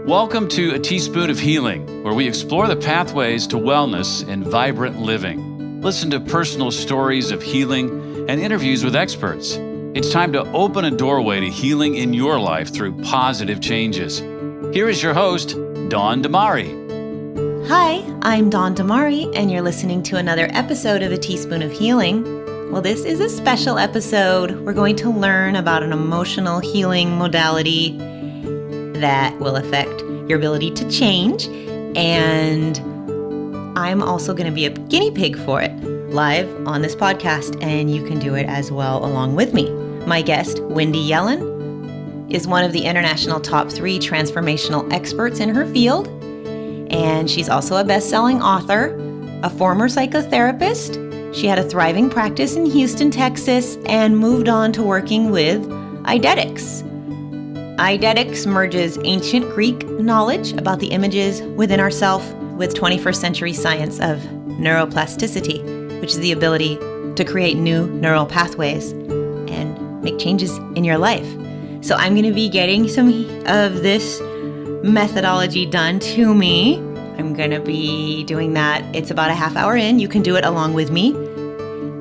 Welcome to A Teaspoon of Healing, where we explore the pathways to wellness and vibrant living. Listen to personal stories of healing and interviews with experts. It's time to open a doorway to healing in your life through positive changes. Here is your host, Dawn Damari. Hi, I'm Dawn Damari, and you're listening to another episode of A Teaspoon of Healing. Well, this is a special episode. We're going to learn about an emotional healing modality that will affect your ability to change, and I'm also going to be a guinea pig for it live on this podcast, and you can do it as well along with me. My guest, Wendy Yellen, is one of the international top 3 transformational experts in her field, and she's also a best-selling author, a former psychotherapist. She had a thriving practice in Houston, Texas, and moved on to working with Eidetics. Eidetics merges ancient Greek knowledge about the images within ourself with 21st century science of neuroplasticity, which is the ability to create new neural pathways and make changes in your life. So I'm going to be getting some of this methodology done to me. I'm going to be doing that. It's about a half hour in. You can do it along with me.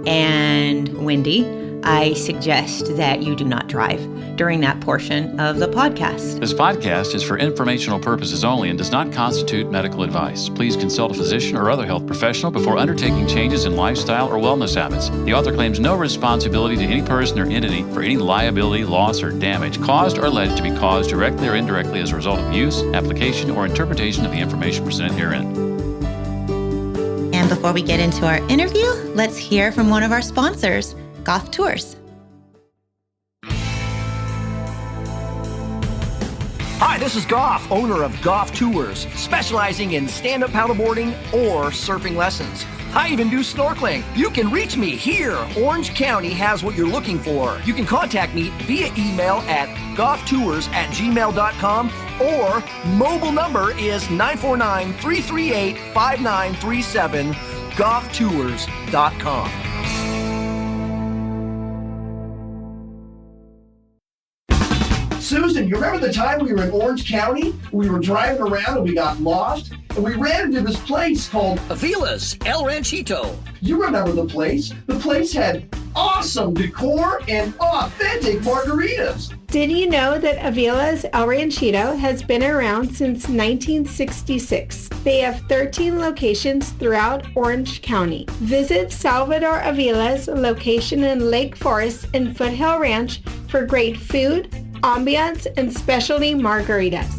And Wendy, I suggest that you do not drive during that portion of the podcast. This podcast is for informational purposes only and does not constitute medical advice. Please consult a physician or other health professional before undertaking changes in lifestyle or wellness habits. The author claims no responsibility to any person or entity for any liability, loss, or damage caused or alleged to be caused directly or indirectly as a result of use, application, or interpretation of the information presented herein. And before we get into our interview, let's hear from one of our sponsors, Goff Tours. Hi, this is Goff, owner of Goff Tours, specializing in stand-up paddleboarding or surfing lessons. I even do snorkeling. You can reach me here. Orange County has what you're looking for. You can contact me via email at gofftours@gmail.com or mobile number is 949-338-5937, gofftours.com. Susan, you remember the time we were in Orange County? We were driving around and we got lost, and we ran into this place called Avila's El Ranchito. You remember the place? The place had awesome decor and authentic margaritas. Did you know that Avila's El Ranchito has been around since 1966? They have 13 locations throughout Orange County. Visit Salvador Avila's location in Lake Forest and Foothill Ranch for great food, ambiance, and specialty margaritas.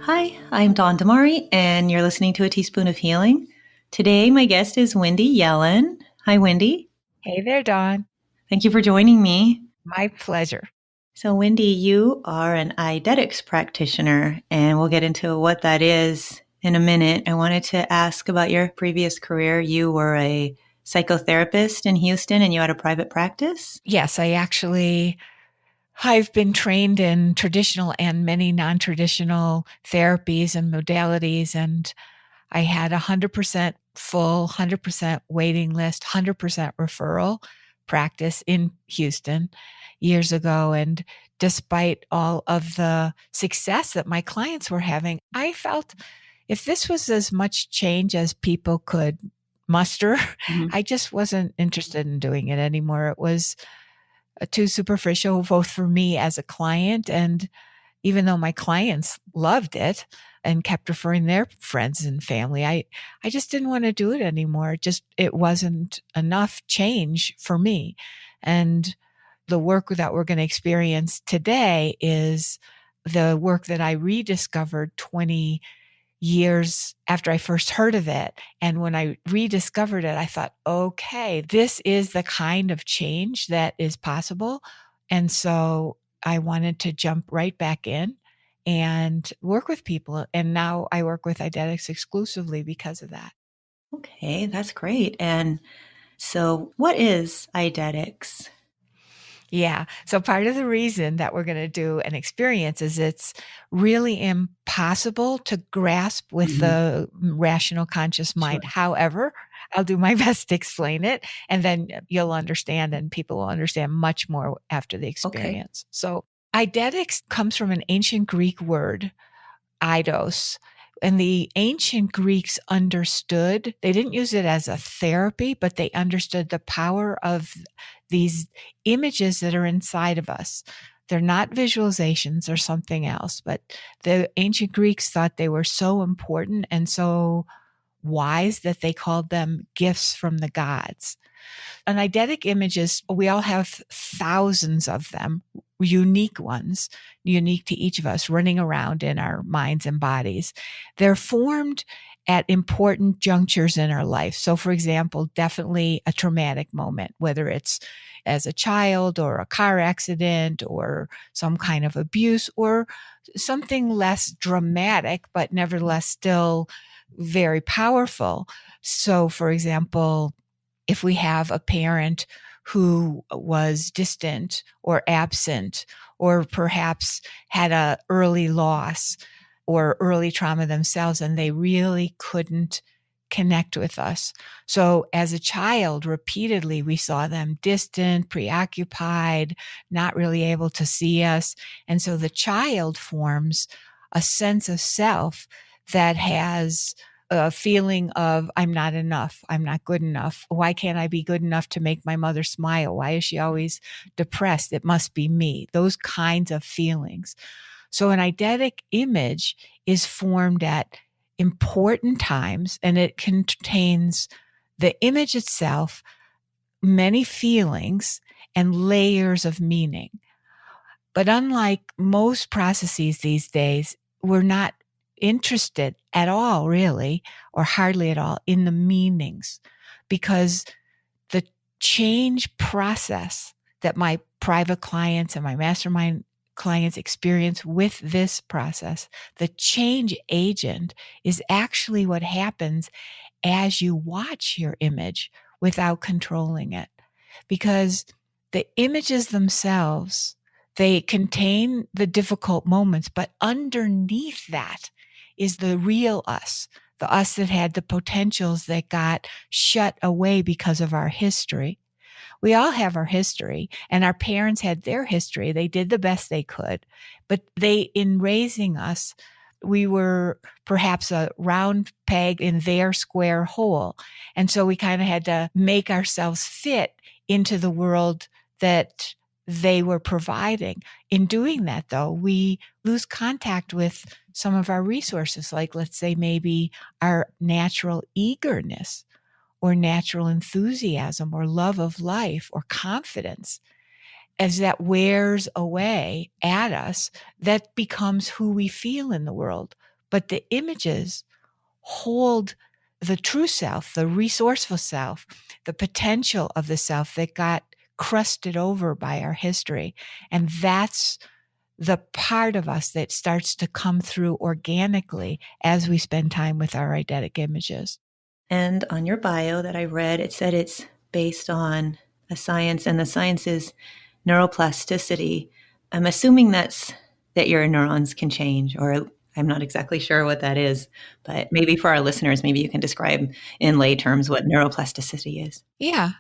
Hi, I'm Dawn Damari, and you're listening to A Teaspoon of Healing. Today, my guest is Wendy Yellen. Hi, Wendy. Hey there, Dawn. Thank you for joining me. My pleasure. So, Wendy, you are an Eidetics practitioner, and we'll get into what that is in a minute. I wanted to ask about your previous career. You were a psychotherapist in Houston, and you had a private practice? Yes, I've been trained in traditional and many non-traditional therapies and modalities, and I had 100% full, 100% waiting list, 100% referral practice in Houston years ago. And despite all of the success that my clients were having, I felt if this was as much change as people could muster, I just wasn't interested in doing it anymore. It was too superficial, both for me as a client, and even though my clients loved it and kept referring their friends and family, I just didn't want to do it anymore. It wasn't enough change for me. And the work that we're going to experience today is the work that I rediscovered 20 years after I first heard of it. And when I rediscovered it, I thought, okay, this is the kind of change that is possible. And so I wanted to jump right back in and work with people. And now I work with Eidetics exclusively because of that. Okay, that's great. And so what is Eidetics? Yeah. So part of the reason that we're going to do an experience is it's really impossible to grasp with the rational conscious mind. However, I'll do my best to explain it, and then you'll understand, and people will understand much more after the experience. So eidetics comes from an ancient Greek word, eidos. And the ancient Greeks understood, they didn't use it as a therapy, but they understood the power of these images that are inside of us. They're not visualizations or something else, but the ancient Greeks thought they were so important and so wise that they called them gifts from the gods. And eidetic images, we all have thousands of them, unique ones, unique to each of us, running around in our minds and bodies. They're formed at important junctures in our life. So, for example, definitely a traumatic moment, whether it's as a child or a car accident or some kind of abuse or something less dramatic, but nevertheless still very powerful. So, for example, if we have a parent who was distant or absent, or perhaps had an early loss or early trauma themselves, and they really couldn't connect with us. So as a child, repeatedly, we saw them distant, preoccupied, not really able to see us. And so the child forms a sense of self that has a feeling of, I'm not enough. I'm not good enough. Why can't I be good enough to make my mother smile? Why is she always depressed? It must be me. Those kinds of feelings. So an eidetic image is formed at important times, and it contains the image itself, many feelings, and layers of meaning. But unlike most processes these days, we're not interested at all, really, or hardly at all, in the meanings, because the change process that my private clients and my mastermind clients experience with this process, the change agent is actually what happens as you watch your image without controlling it. Because the images themselves, they contain the difficult moments, but underneath that is the real us, the us that had the potentials that got shut away because of our history. We all have our history, and our parents had their history. They did the best they could, but in raising us, we were perhaps a round peg in their square hole. And so we kind of had to make ourselves fit into the world that they were providing. In doing that, though, we lose contact with some of our resources, like, let's say, maybe our natural eagerness or natural enthusiasm or love of life or confidence. As that wears away at us, that becomes who we feel in the world. But the images hold the true self, the resourceful self, the potential of the self that got crusted over by our history. And that's the part of us that starts to come through organically as we spend time with our eidetic images. And on your bio that I read, it said it's based on a science, and the science is neuroplasticity. I'm assuming that your neurons can change, or I'm not exactly sure what that is, but maybe for our listeners, maybe you can describe in lay terms what neuroplasticity is. Yeah.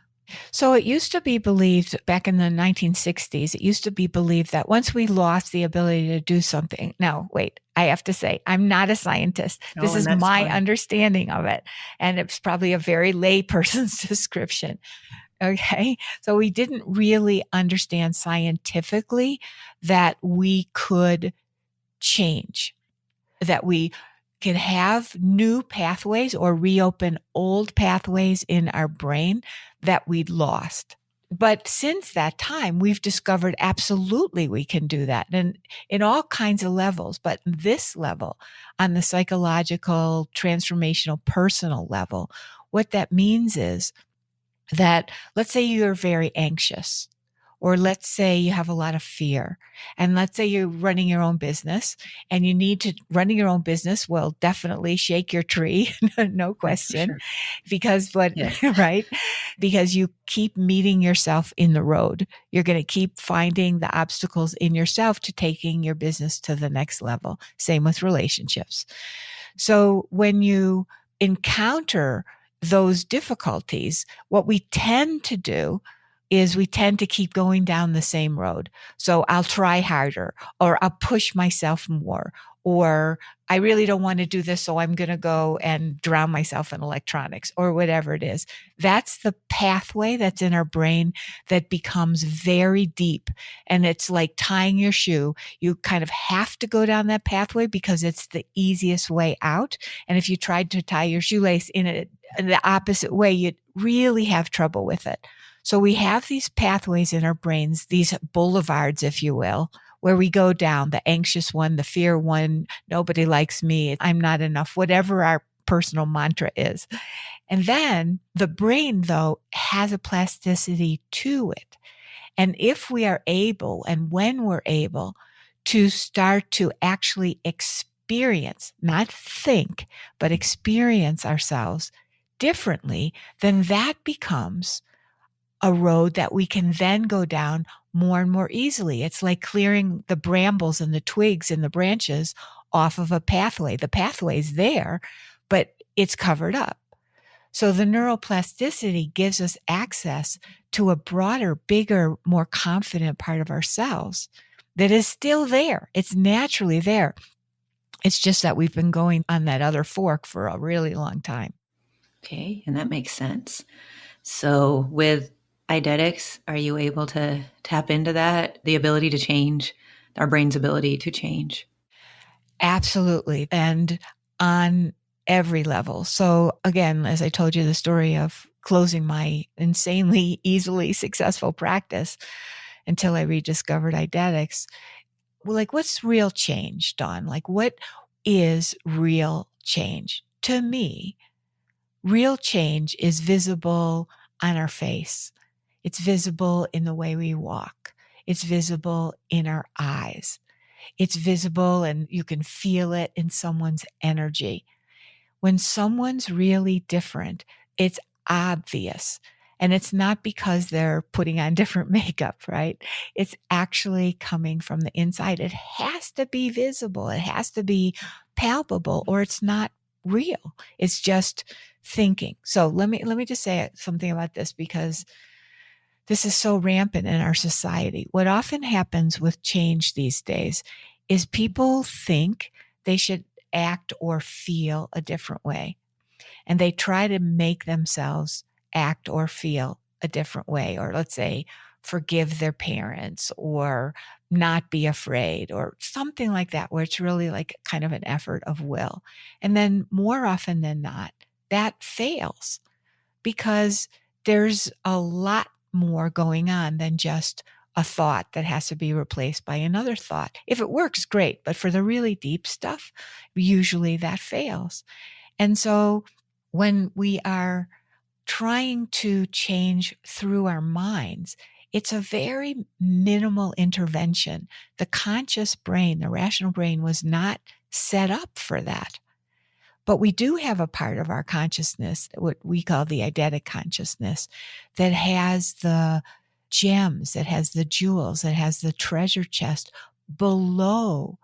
So it used to be believed back in the 1960s, it used to be believed that once we lost the ability to do something. Now, wait, I have to say, I'm not a scientist. This is my understanding of it. And it's probably a very lay person's description. Okay. So we didn't really understand scientifically that we could change, that we can have new pathways or reopen old pathways in our brain that we'd lost. But since that time, we've discovered absolutely we can do that, and in all kinds of levels. But this level, on the psychological, transformational, personal level, what that means is that, let's say you're very anxious, Or let's say you have a lot of fear, and let's say you're running your own business, and you need to running your own business will definitely shake your tree, no That's for question, sure. because Yes. right? Because you keep meeting yourself in the road. You're going to keep finding the obstacles in yourself to taking your business to the next level. Same with relationships. So when you encounter those difficulties, what we tend to do is we tend to keep going down the same road. So I'll try harder, or I'll push myself more, or I really don't want to do this, so I'm going to go and drown myself in electronics, or whatever it is. That's the pathway that's in our brain that becomes very deep. And it's like tying your shoe. You kind of have to go down that pathway because it's the easiest way out. And if you tried to tie your shoelace in the opposite way, you'd really have trouble with it. So we have these pathways in our brains, these boulevards, if you will, where we go down: the anxious one, the fear one, nobody likes me, I'm not enough, whatever our personal mantra is. And then the brain, though, has a plasticity to it. And if we are able, and when we're able, to start to actually experience, not think, but experience ourselves differently, then that becomes a road that we can then go down more and more easily. It's like clearing the brambles and the twigs and the branches off of a pathway. The pathway's there, but it's covered up. So the neuroplasticity gives us access to a broader, bigger, more confident part of ourselves that is still there. It's naturally there. It's just that we've been going on that other fork for a really long time. Okay, and that makes sense. So with Eidetics, are you able to tap into that, the ability to change, our brain's ability to change? Absolutely. And on every level. So again, as I told you, the story of closing my insanely easily successful practice until I rediscovered Eidetics. Well, like, what's real change, Dawn? Like, what is real change? To me, real change is visible on our face. It's visible in the way we walk. It's visible in our eyes. It's visible, and you can feel it in someone's energy. When someone's really different, it's obvious. And it's not because they're putting on different makeup, right? It's actually coming from the inside. It has to be visible. It has to be palpable, or it's not real. It's just thinking. So let me just say something about this, because this is so rampant in our society. What often happens with change these days is people think they should act or feel a different way. And they try to make themselves act or feel a different way. Or let's say, forgive their parents, or not be afraid, or something like that, where it's really like kind of an effort of will. And then more often than not, that fails, because there's a lot more going on than just a thought that has to be replaced by another thought. If it works, great. But for the really deep stuff, usually that fails. And so when we are trying to change through our minds, it's a very minimal intervention. The conscious brain, the rational brain, was not set up for that. But we do have a part of our consciousness, what we call the eidetic consciousness, that has the gems, that has the jewels, that has the treasure chest below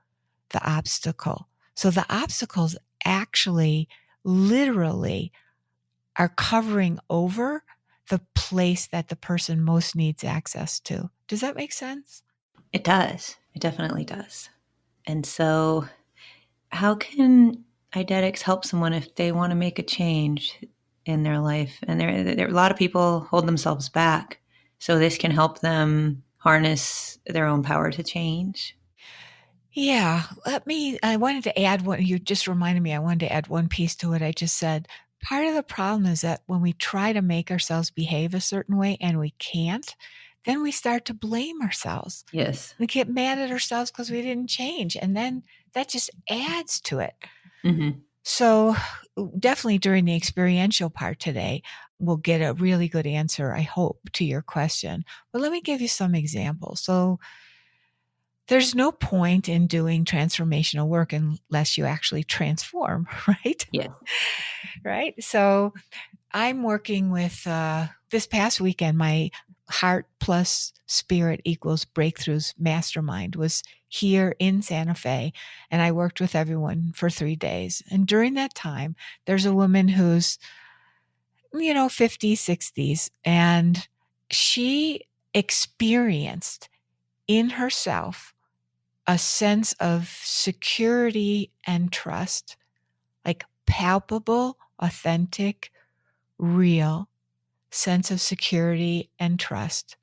the obstacle. So the obstacles actually, literally, are covering over the place that the person most needs access to. Does that make sense? It does. It definitely does. And so how can Eidetics help someone if they want to make a change in their life? And there a lot of people hold themselves back. So this can help them harness their own power to change. Yeah, I wanted to add one. You just reminded me, I wanted to add one piece to what I just said. Part of the problem is that when we try to make ourselves behave a certain way and we can't, then we start to blame ourselves. Yes. We get mad at ourselves because we didn't change. And then that just adds to it. Mm-hmm. So definitely during the experiential part today, will get a really good answer, I hope, to your question. But let me give you some examples. So there's no point in doing transformational work unless you actually transform, right? Yes. Right. So I'm working with this past weekend, my Heart Plus Spirit Equals Breakthroughs Mastermind was here in Santa Fe. And I worked with everyone for 3 days. And during that time, there's a woman who's, 50s, 60s, and she experienced in herself a sense of security and trust, like palpable, authentic, real sense of security and trust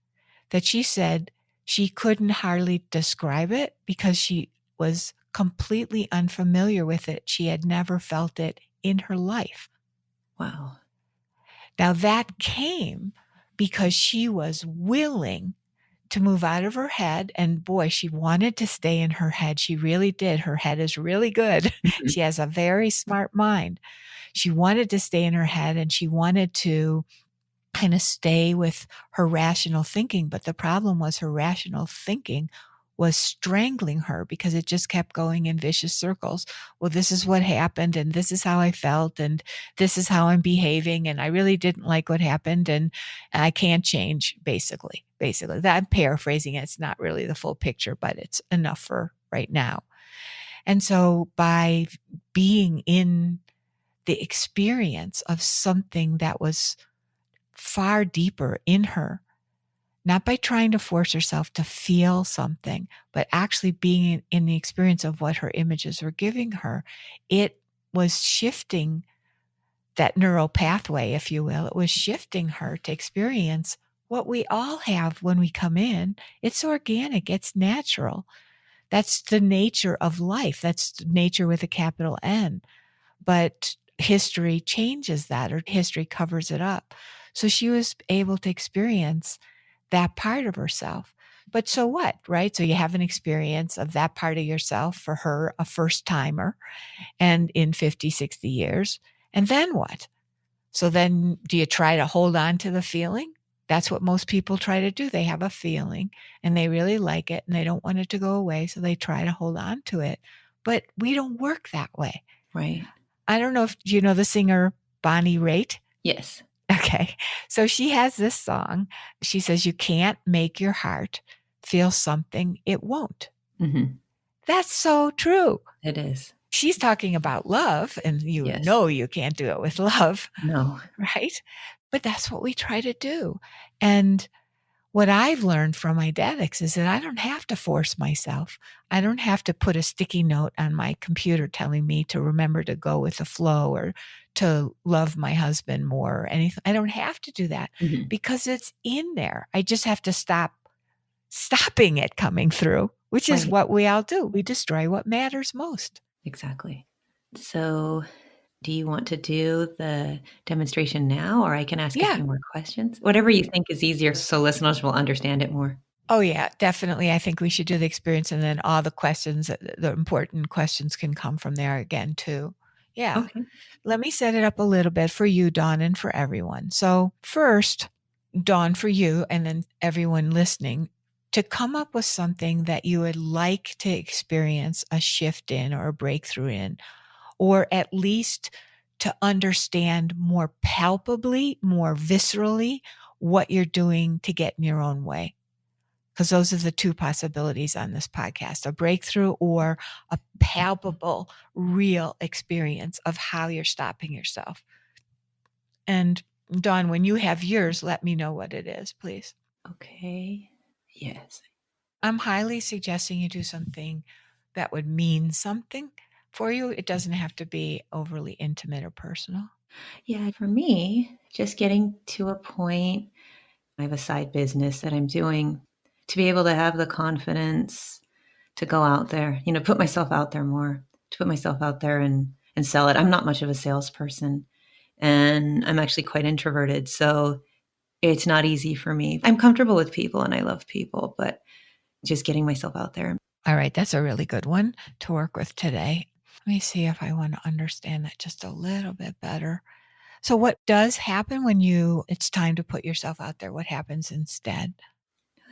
that she said she couldn't hardly describe it because she was completely unfamiliar with it. She had never felt it in her life. Wow. Now that came because she was willing to move out of her head. And boy, she wanted to stay in her head. She really did. Her head is really good. She has a very smart mind. She wanted to stay in her head and she wanted to kind of stay with her rational thinking. But the problem was her rational thinking was strangling her because it just kept going in vicious circles. Well, this is what happened and this is how I felt and this is how I'm behaving and I really didn't like what happened and I can't change, basically. That I'm paraphrasing it. It's not really the full picture, but it's enough for right now. And so by being in the experience of something that was far deeper in her, not by trying to force herself to feel something, but actually being in the experience of what her images were giving her, it was shifting that neural pathway, if you will. It was shifting her to experience what we all have when we come in. It's organic. It's natural. That's the nature of life. That's nature with a capital N. But history changes that, or history covers it up. So she was able to experience that part of herself. But so what, right? So you have an experience of that part of yourself, for her, a first timer, and in 50, 60 years. And then what? So then do you try to hold on to the feeling? That's what most people try to do. They have a feeling and they really like it and they don't want it to go away. So they try to hold on to it. But we don't work that way. Right. I don't know if you know the singer Bonnie Raitt. Yes. Okay. So she has this song. She says, you can't make your heart feel something it won't. Mm-hmm. That's so true. It is. She's talking about love, and Yes. know you can't do it with love. No. Right? But that's what we try to do. And what I've learned from Eidetics is that I don't have to force myself. I don't have to put a sticky note on my computer telling me to remember to go with the flow or to love my husband more or anything. I don't have to do that because it's in there. I just have to stopping it coming through, which is what we all do. We destroy what matters most. Exactly. So do you want to do the demonstration now, or I can ask a few more questions? Whatever you think is easier so listeners will understand it more. Oh, yeah, definitely. I think we should do the experience and then all the questions, the important questions can come from there again, too. Yeah. Okay. Let me set it up a little bit for you, Dawn, and for everyone. So first, Dawn, for you, and then everyone listening, to come up with something that you would like to experience a shift in or a breakthrough in, or at least to understand more palpably, more viscerally what you're doing to get in your own way. Because those are the two possibilities on this podcast, a breakthrough or a palpable, real experience of how you're stopping yourself. And Dawn, when you have yours, let me know what it is, please. Okay. Yes. I'm highly suggesting you do something that would mean something for you. It doesn't have to be overly intimate or personal. Yeah, for me, just getting to a point, I have a side business that I'm doing, to be able to have the confidence to go out there, put myself out there more, to put myself out there and sell it. I'm not much of a salesperson and I'm actually quite introverted. So it's not easy for me. I'm comfortable with people and I love people, but just getting myself out there. All right. That's a really good one to work with today. Let me see if I want to understand that just a little bit better. So what does happen when it's time to put yourself out there? What happens instead?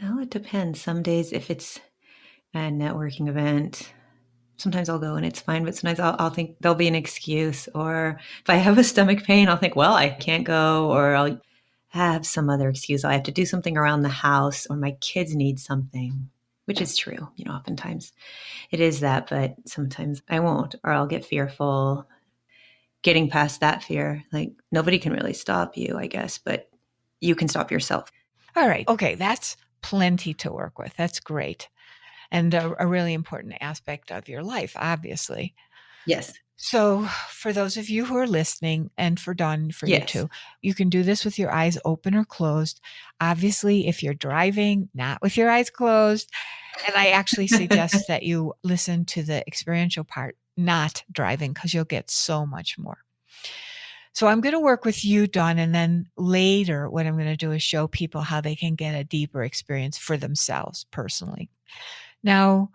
Well, it depends. Some days, if it's a networking event, sometimes I'll go and it's fine, but sometimes I'll think there'll be an excuse. Or if I have a stomach pain, I'll think, well, I can't go, or I'll have some other excuse. I have to do something around the house, or my kids need something, which is true. Oftentimes it is that, but sometimes I won't, or I'll get fearful. Getting past that fear, like nobody can really stop you, I guess, but you can stop yourself. All right. Okay. That's plenty to work with. That's great. And a really important aspect of your life, obviously. Yes. So for those of you who are listening, and for Dawn, for you Yes. too, you can do this with your eyes open or closed. Obviously, if you're driving, not with your eyes closed. And I actually suggest that you listen to the experiential part, not driving, because you'll get so much more. So I'm going to work with you, Dawn, and then later what I'm going to do is show people how they can get a deeper experience for themselves personally. Now,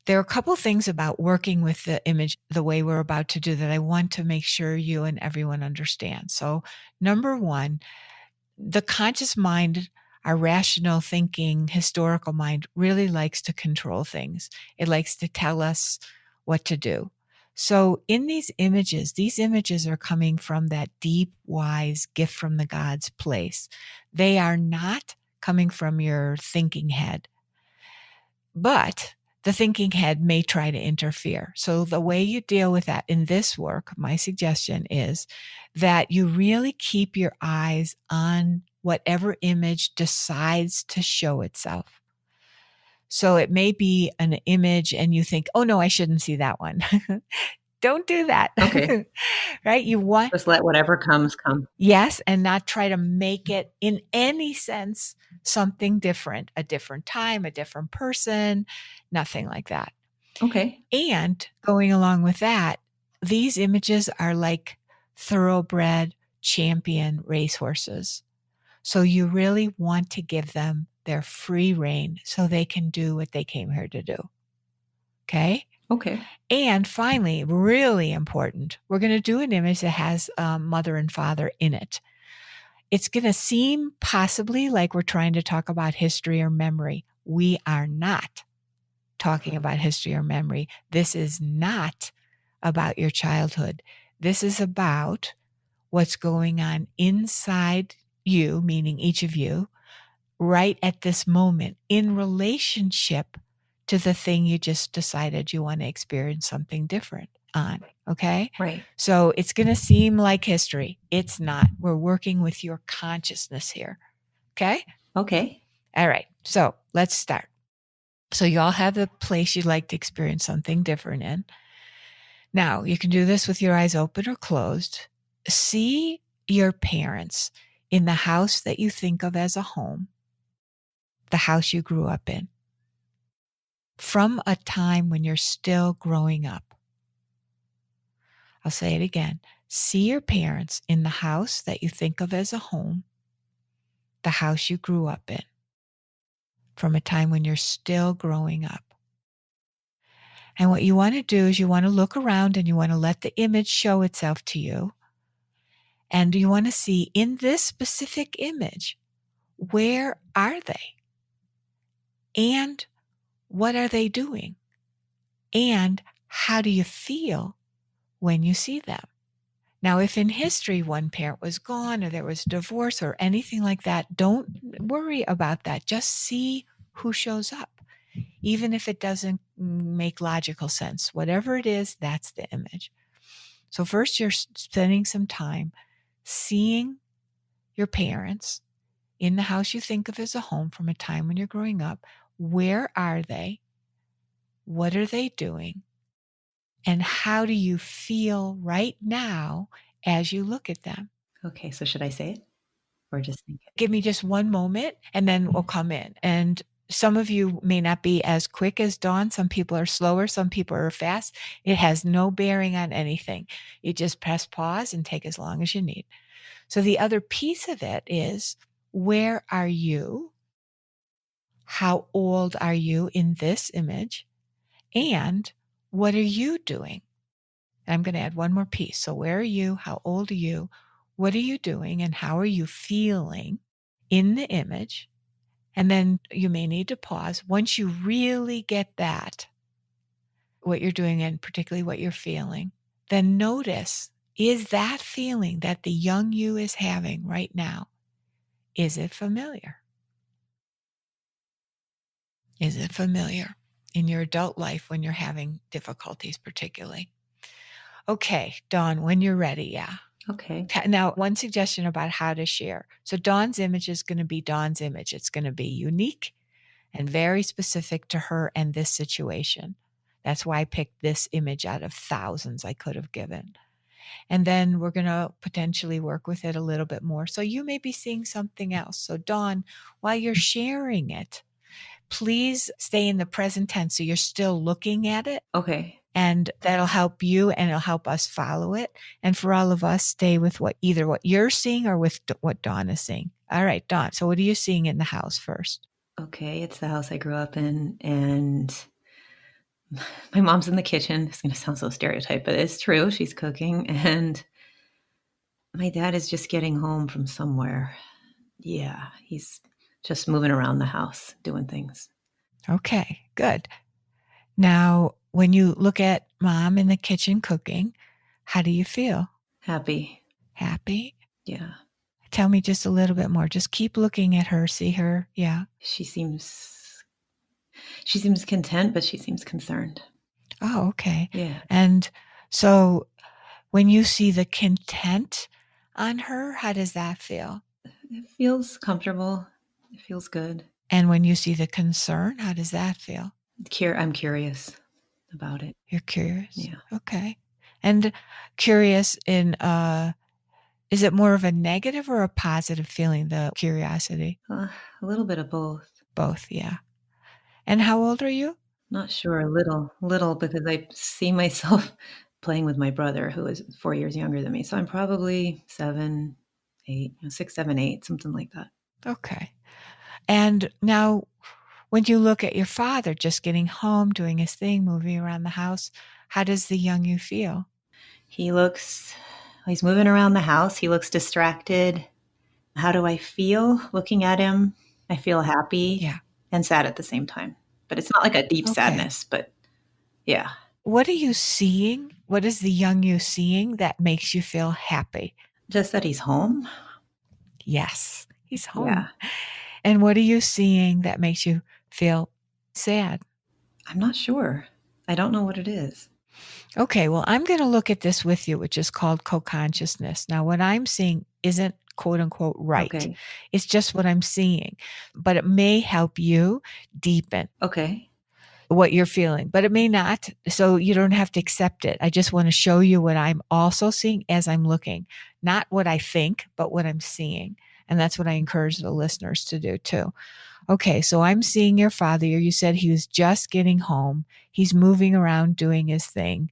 there are a couple things about working with the image the way we're about to do that I want to make sure you and everyone understand. So, number one, the conscious mind, our rational thinking, historical mind really likes to control things. It likes to tell us what to do. So in these images are coming from that deep, wise gift from the gods place. They are not coming from your thinking head. But the thinking head may try to interfere. So the way you deal with that in this work, my suggestion is that you really keep your eyes on whatever image decides to show itself. So it may be an image and you think, oh no, I shouldn't see that one. Don't do that. Okay. Right? You want Just let whatever comes come. Yes, and not try to make it in any sense something different, a different time, a different person, nothing like that. Okay. And going along with that, these images are like thoroughbred champion racehorses. So you really want to give them their free rein so they can do what they came here to do. Okay? Okay. And finally, really important, we're going to do an image that has mother and father in it. It's going to seem possibly like we're trying to talk about history or memory. We are not talking about history or memory. This is not about your childhood. This is about what's going on inside you, meaning each of you, right at this moment in relationship to the thing you just decided you want to experience something different on. Okay? Right. So it's going to seem like history. It's not. We're working with your consciousness here. Okay? Okay. All right. So let's start. So you all have the place you'd like to experience something different in. Now, you can do this with your eyes open or closed. See your parents in the house that you think of as a home, the house you grew up in, from a time when you're still growing up. I'll say it again. See your parents in the house that you think of as a home, the house you grew up in, from a time when you're still growing up. And what you want to do is you want to look around and you want to let the image show itself to you. And you want to see in this specific image, where are they? And what are they doing? And how do you feel when you see them? Now, if in history one parent was gone or there was divorce or anything like that, don't worry about that. Just see who shows up, even if it doesn't make logical sense. Whatever it is, that's the image. So first, you're spending some time seeing your parents in the house you think of as a home from a time when you're growing up. Where are they? What are they doing? And how do you feel right now as you look at them? Okay. So should I say it or just think it? Give me just one moment and then we'll come in. And some of you may not be as quick as Dawn. Some people are slower. Some people are fast. It has no bearing on anything. You just press pause and take as long as you need. So the other piece of it is, where are you? How old are you in this image? And what are you doing? I'm going to add one more piece. So where are you? How old are you? What are you doing? And how are you feeling in the image? And then you may need to pause. Once you really get that, what you're doing and particularly what you're feeling, then notice, is that feeling that the young you is having right now, is it familiar? Is it familiar in your adult life when you're having difficulties particularly? Okay, Dawn, when you're ready, yeah. Okay. Now, one suggestion about how to share. So Dawn's image is going to be Dawn's image. It's going to be unique and very specific to her and this situation. That's why I picked this image out of thousands I could have given. And then we're going to potentially work with it a little bit more. So you may be seeing something else. So Dawn, while you're sharing it, please stay in the present tense. So you're still looking at it. Okay. And that'll help you and it'll help us follow it. And for all of us, stay with either what you're seeing or with what Dawn is seeing. All right, Dawn. So what are you seeing in the house first? Okay, it's the house I grew up in, and my mom's in the kitchen. It's going to sound so stereotyped, but it's true. She's cooking, and my dad is just getting home from somewhere. Yeah, he's just moving around the house, doing things. Okay, good. Now, when you look at Mom in the kitchen cooking, how do you feel? Happy. Happy? Yeah. Tell me just a little bit more. Just keep looking at her. See her. Yeah. She seems content, but she seems concerned. Oh, okay. Yeah. And so when you see the content on her, how does that feel? It feels comfortable. It feels good. And when you see the concern, how does that feel? I'm curious about it. You're curious? Yeah. Okay. And curious is it more of a negative or a positive feeling, the curiosity? A little bit of both. Both, yeah. And how old are you? Not sure, a little, because I see myself playing with my brother, who is 4 years younger than me. So I'm probably 7, 8, 6, 7, 8, something like that. Okay. And now, when you look at your father just getting home, doing his thing, moving around the house, how does the young you feel? He's moving around the house. He looks distracted. How do I feel looking at him? I feel happy and sad at the same time. But it's not like a deep sadness, but yeah. What are you seeing? What is the young you seeing that makes you feel happy? Just that he's home. Yes, he's home. Yeah. And what are you seeing that makes you feel sad? I'm not sure. I don't know what it is. Okay, well, I'm going to look at this with you, which is called co-consciousness. Now, what I'm seeing isn't quote unquote right. Okay. It's just what I'm seeing, but it may help you deepen what you're feeling, but it may not. So you don't have to accept it. I just want to show you what I'm also seeing as I'm looking, not what I think, but what I'm seeing. And that's what I encourage the listeners to do too. Okay, so I'm seeing your father. You said he was just getting home. He's moving around doing his thing.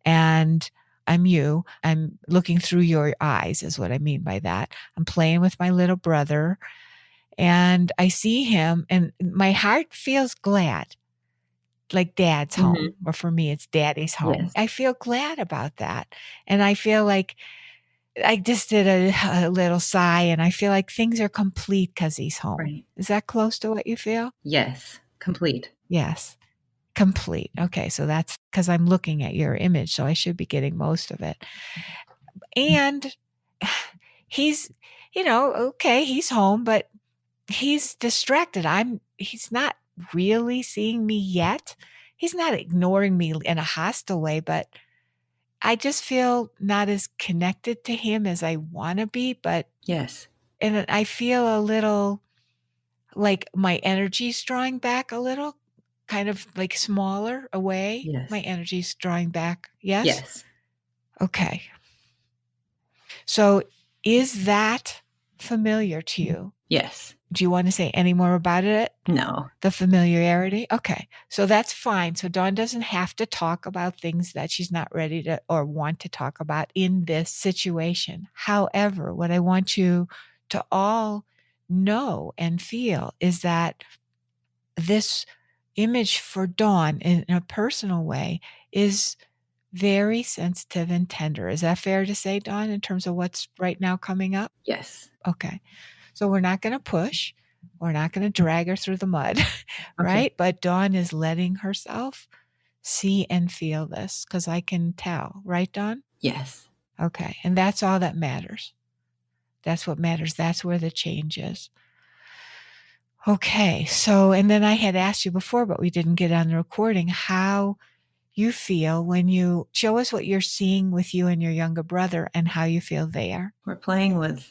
And I'm you. I'm looking through your eyes is what I mean by that. I'm playing with my little brother and I see him and my heart feels glad. Like dad's home, or for me, it's daddy's home. Yes. I feel glad about that. And I feel like I just did a little sigh and I feel like things are complete because he's home. Right. Is that close to what you feel? Yes. Complete. Yes. Complete. Okay. So that's because I'm looking at your image. So I should be getting most of it. And he's, okay, he's home, but he's distracted. He's not really seeing me yet. He's not ignoring me in a hostile way, but I just feel not as connected to him as I want to be, but yes. And I feel a little like my energy's drawing back a little, kind of like smaller away. Yes. My energy's drawing back. Yes? Yes. Okay. So is that familiar to you? Yes. Do you want to say any more about it? No. The familiarity? Okay. So that's fine. So Dawn doesn't have to talk about things that she's not ready to or want to talk about in this situation. However, what I want you to all know and feel is that this image for Dawn in a personal way is very sensitive and tender. Is that fair to say, Dawn, in terms of what's right now coming up? Yes. Okay. So we're not going to push. We're not going to drag her through the mud, right? But Dawn is letting herself see and feel this because I can tell, right, Dawn? Yes. Okay. And that's all that matters. That's what matters. That's where the change is. Okay. So, and then I had asked you before, but we didn't get on the recording, how you feel when you show us what you're seeing with you and your younger brother and how you feel there. We're playing with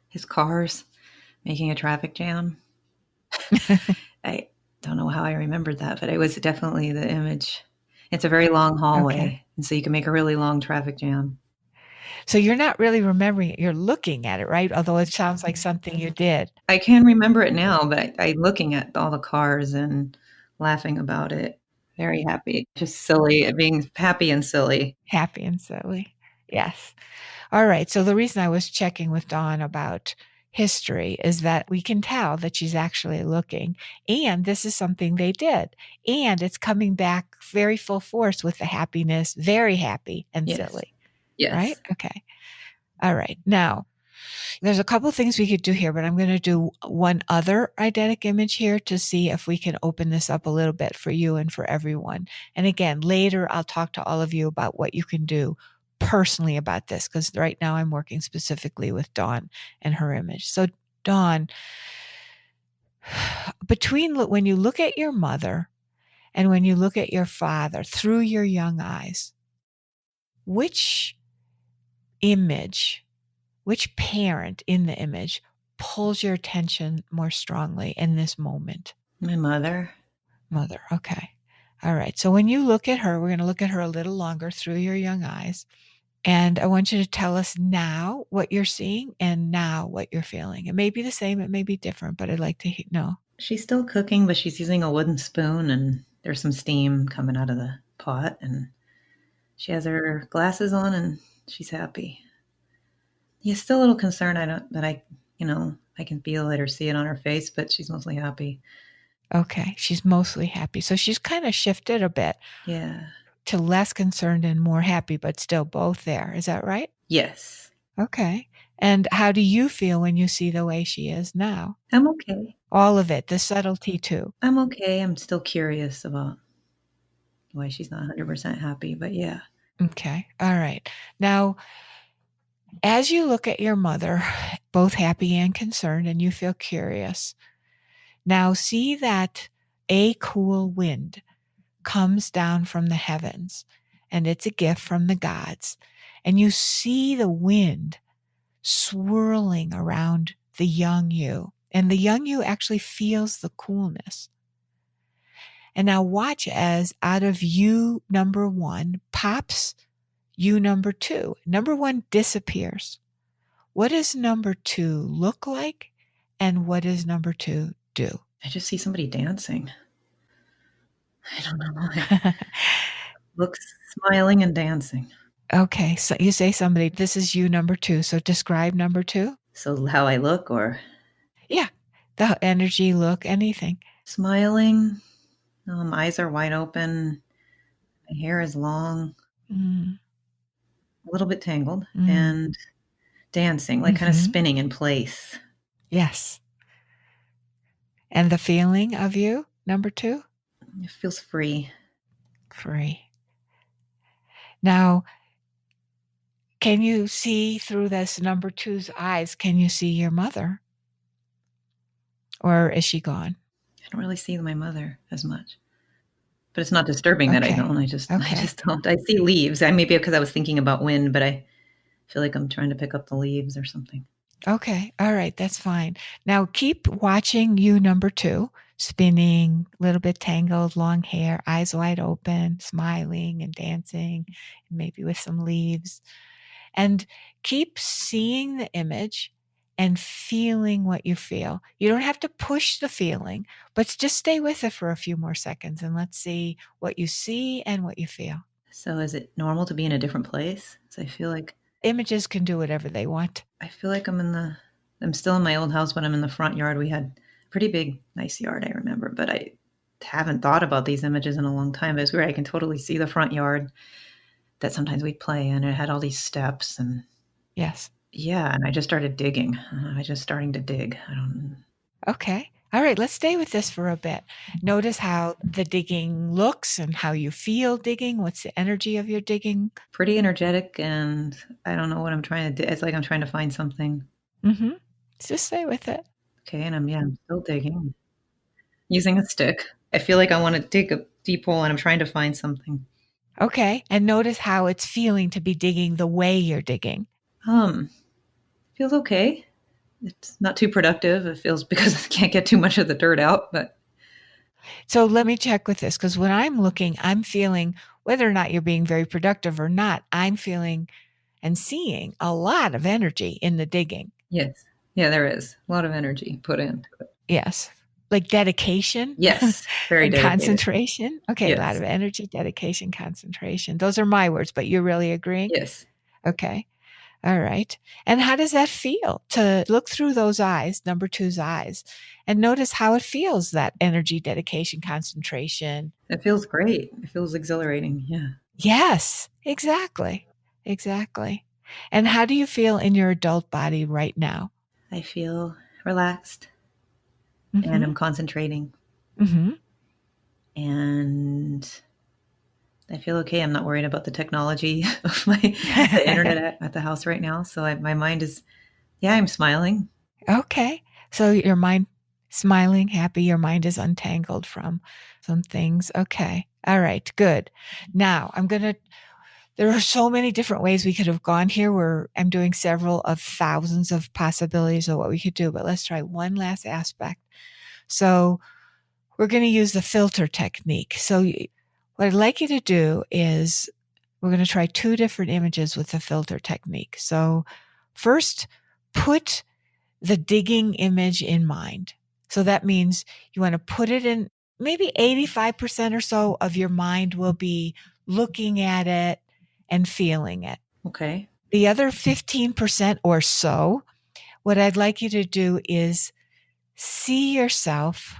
his cars, making a traffic jam. I don't know how I remembered that, but it was definitely the image. It's a very long hallway, Okay. and so you can make a really long traffic jam. So you're not really remembering it. You're looking at it, right? Although it sounds like something you did. I can remember it now, but I'm looking at all the cars and laughing about it. Very happy. Just silly, being happy and silly. Happy and silly. Yes. All right. So the reason I was checking with Dawn about history is that we can tell that she's actually looking, and this is something they did, and it's coming back very full force with the happiness, very happy and Yes. silly. Yes. Right? Okay. All right. Now, there's a couple things we could do here, but I'm going to do one other eidetic image here to see if we can open this up a little bit for you and for everyone. And again, later I'll talk to all of you about what you can do personally about this, because right now I'm working specifically with Dawn and her image. So Dawn, between when you look at your mother and when you look at your father through your young eyes, which image, which parent in the image pulls your attention more strongly in this moment? My mother. Mother. Okay. All right. So when you look at her, we're going to look at her a little longer through your young eyes. And I want you to tell us now what you're seeing and now what you're feeling. It may be the same, it may be different, but I'd like to know. She's still cooking, but she's using a wooden spoon, and there's some steam coming out of the pot, and she has her glasses on, and she's happy. He's still a little concerned. I can feel it or see it on her face, but she's mostly happy. Okay. She's mostly happy. So she's kind of shifted a bit. Yeah. To less concerned and more happy, but still both there. Is that right? Yes. Okay. And how do you feel when you see the way she is now? I'm okay. All of it, the subtlety too. I'm okay. I'm still curious about why she's not 100% happy, but yeah. Okay. All right. Now, as you look at your mother, both happy and concerned, and you feel curious, now see that a cool wind comes down from the heavens, and it's a gift from the gods. And you see the wind swirling around the young you, and the young you actually feels the coolness. And now watch as out of you number one pops you number two. Number one disappears. What does number two look like, and what does number two do? I just see somebody dancing. I don't know why. Looks smiling and dancing. Okay, so you say somebody, this is you number two. So describe number two. So how I look, or? Yeah, the energy, look, anything. Smiling. Eyes are wide open. My hair is long. A little bit tangled. And dancing, like kind of spinning in place. Yes. And the feeling of you, number two? It feels free. Free. Now, can you see through this number two's eyes? Can you see your mother? Or is she gone? I don't really see my mother as much. But it's not disturbing that I don't. I just don't. I see leaves. Maybe because I was thinking about wind, but I feel like I'm trying to pick up the leaves or something. Okay. All right. That's fine. Now keep watching you number two, spinning, a little bit tangled, long hair, eyes wide open, smiling and dancing, maybe with some leaves. And keep seeing the image and feeling what you feel. You don't have to push the feeling, but just stay with it for a few more seconds and let's see what you see and what you feel. So is it normal to be in a different place? So I feel like images can do whatever they want. I feel like I'm still in my old house, but I'm in the front yard. We had a pretty big, nice yard, I remember, but I haven't thought about these images in a long time. But it's weird. I can totally see the front yard. that sometimes we'd play, and it had all these steps, and Yes. yeah, and I just started digging. I just starting to dig. Okay. All right. Let's stay with this for a bit. Notice how the digging looks and how you feel digging. What's the energy of your digging? Pretty energetic, and I don't know what I'm trying to do. It's like I'm trying to find something. Mm-hmm. Just stay with it. Okay, and I'm still digging using a stick. I feel like I want to dig a deep hole, and I'm trying to find something. Okay. And notice how it's feeling to be digging the way you're digging. Feels okay. It's not too productive. It feels because I can't get too much of the dirt out, but So let me check with this, because when I'm looking, I'm feeling whether or not you're being very productive or not, I'm feeling and seeing a lot of energy in the digging. yes. Yeah, there is a lot of energy put into it. Yes. Like dedication. Yes, very and dedicated. concentration. Okay, a lot Yes. of energy, dedication, concentration. Those are my words, but you're really agreeing? Yes. Okay. All right. And how does that feel to look through those eyes, number two's eyes, and notice how it feels, that energy, dedication, concentration? It feels great. It feels exhilarating. Yeah. Yes, exactly. Exactly. And how do you feel in your adult body right now? I feel relaxed and I'm concentrating Mm-hmm. and I feel okay. I'm not worried about the technology of the internet at the house right now. So my mind is, yeah, I'm smiling. Okay. So your mind smiling, happy, your mind is untangled from some things. Okay. All right. Good. Now there are so many different ways we could have gone here where I'm doing several of thousands of possibilities of what we could do, but let's try one last aspect. So we're going to use the filter technique. So what I'd like you to do is we're going to try two different images with the filter technique. So first, put the digging image in mind. So that means you want to put it in, maybe 85% or so of your mind will be looking at it and feeling it. Okay. The other 15% or so, what I'd like you to do is see yourself